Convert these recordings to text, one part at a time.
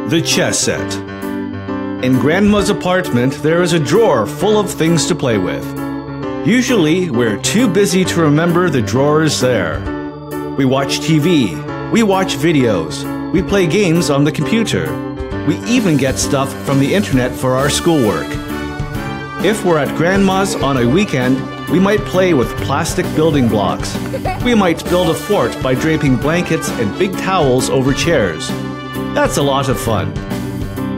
The chess set. In Grandma's apartment, there is a drawer full of things to play with. Usually, we're too busy to remember the drawer is there. We watch TV, we watch videos, we play games on the computer. We even get stuff from the internet for our schoolwork. If we're at Grandma's on a weekend, we might play with plastic building blocks. We might build a fort by draping blankets and big towels over chairs. That's a lot of fun.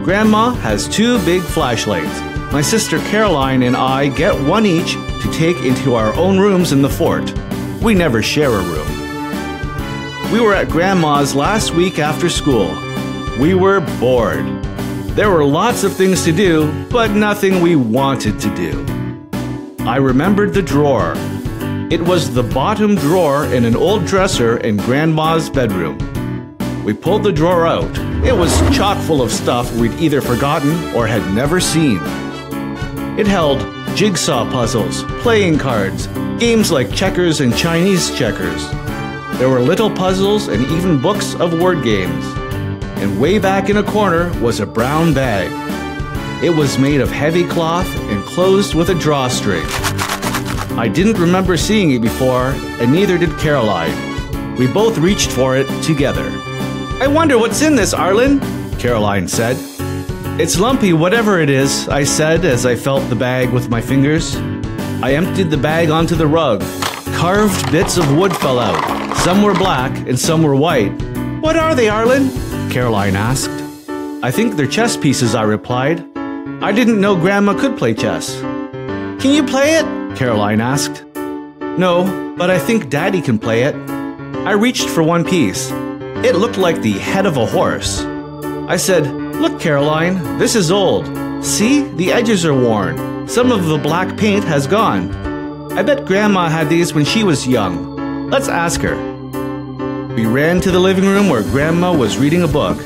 Grandma has 2 big flashlights. My sister Caroline and I get one each to take into our own rooms in the fort. We never share a room. We were at Grandma's last week after school. We were bored. There were lots of things to do, but nothing we wanted to do. I remembered the drawer. It was the bottom drawer in an old dresser in Grandma's bedroom. We pulled the drawer out. It was chock full of stuff we'd either forgotten or had never seen. It held jigsaw puzzles, playing cards, games like checkers and Chinese checkers. There were little puzzles and even books of word games. And way back in a corner was a brown bag. It was made of heavy cloth and closed with a drawstring. I didn't remember seeing it before, and neither did Caroline. We both reached for it together. "I wonder what's in this, Arlen," Caroline said. "It's lumpy, whatever it is," I said as I felt the bag with my fingers. I emptied the bag onto the rug. Carved bits of wood fell out. Some were black and some were white. "What are they, Arlen?" Caroline asked. "I think they're chess pieces," I replied. I didn't know Grandma could play chess. "Can you play it?" Caroline asked. "No, but I think Daddy can play it." I reached for one piece. It looked like the head of a horse. I said, "Look, Caroline, this is old. See, the edges are worn. Some of the black paint has gone. I bet Grandma had these when she was young. Let's ask her." We ran to the living room where Grandma was reading a book.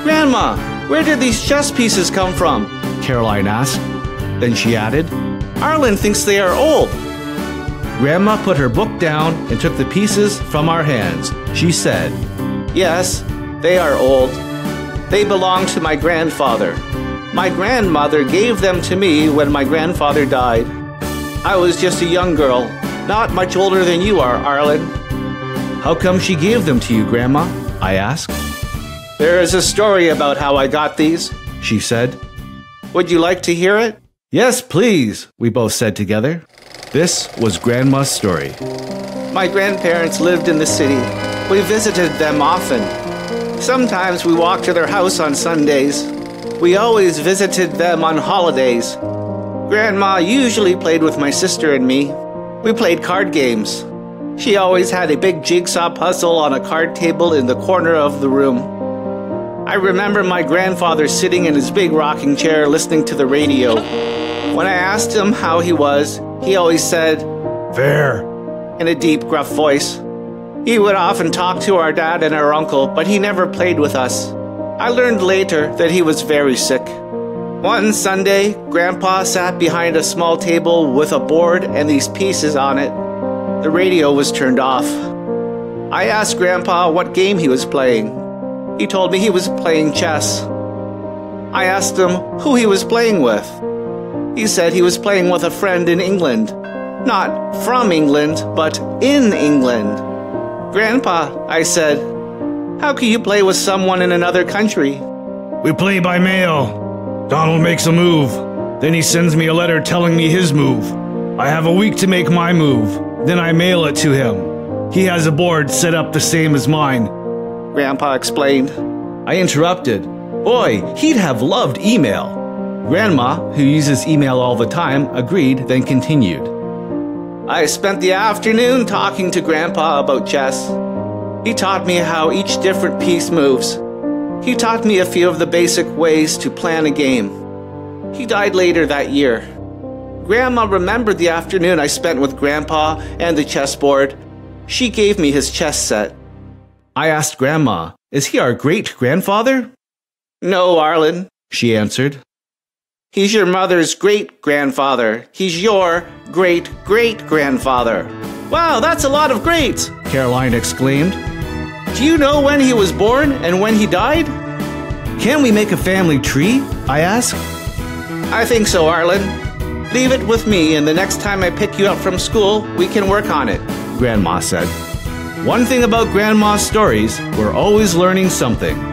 "Grandma, where did these chess pieces come from?" Caroline asked. Then she added, "Arlen thinks they are old." Grandma put her book down and took the pieces from our hands. She said, "Yes, they are old. They belong to my grandfather. My grandmother gave them to me when my grandfather died. I was just a young girl, not much older than you are, Arlen." "How come she gave them to you, Grandma?" I asked. "There is a story about how I got these," she said. "Would you like to hear it?" "Yes, please," we both said together. This was Grandma's story. "My grandparents lived in the city. We visited them often. Sometimes we walked to their house on Sundays. We always visited them on holidays. Grandma usually played with my sister and me. We played card games. She always had a big jigsaw puzzle on a card table in the corner of the room. I remember my grandfather sitting in his big rocking chair listening to the radio. When I asked him how he was, he always said, "Fair," in a deep, gruff voice. He would often talk to our dad and our uncle, but he never played with us. I learned later that he was very sick. One Sunday, Grandpa sat behind a small table with a board and these pieces on it. The radio was turned off. I asked Grandpa what game he was playing. He told me he was playing chess. I asked him who he was playing with. He said he was playing with a friend in England. Not from England, but in England. "Grandpa," I said, "how can you play with someone in another country?" "We play by mail. Donald makes a move. Then he sends me a letter telling me his move. I have a week to make my move. Then I mail it to him. He has a board set up the same as mine," Grandpa explained. I interrupted. Boy, he'd have loved email. Grandma, who uses email all the time, agreed, then continued. I spent the afternoon talking to Grandpa about chess. He taught me how each different piece moves. He taught me a few of the basic ways to plan a game. He died later that year. Grandma remembered the afternoon I spent with Grandpa and the chessboard. She gave me his chess set. I asked Grandma, "Is he our great-grandfather?" "No, Arlen," she answered. "He's your mother's great-grandfather. He's your great-great-grandfather." "Wow, that's a lot of greats!" Caroline exclaimed. "Do you know when he was born and when he died?" Can we make a family tree? I asked. I think so, Arlen. Leave it with me, and the next time I pick you up from school, we can work on it, Grandma said. One thing about Grandma's stories, we're always learning something.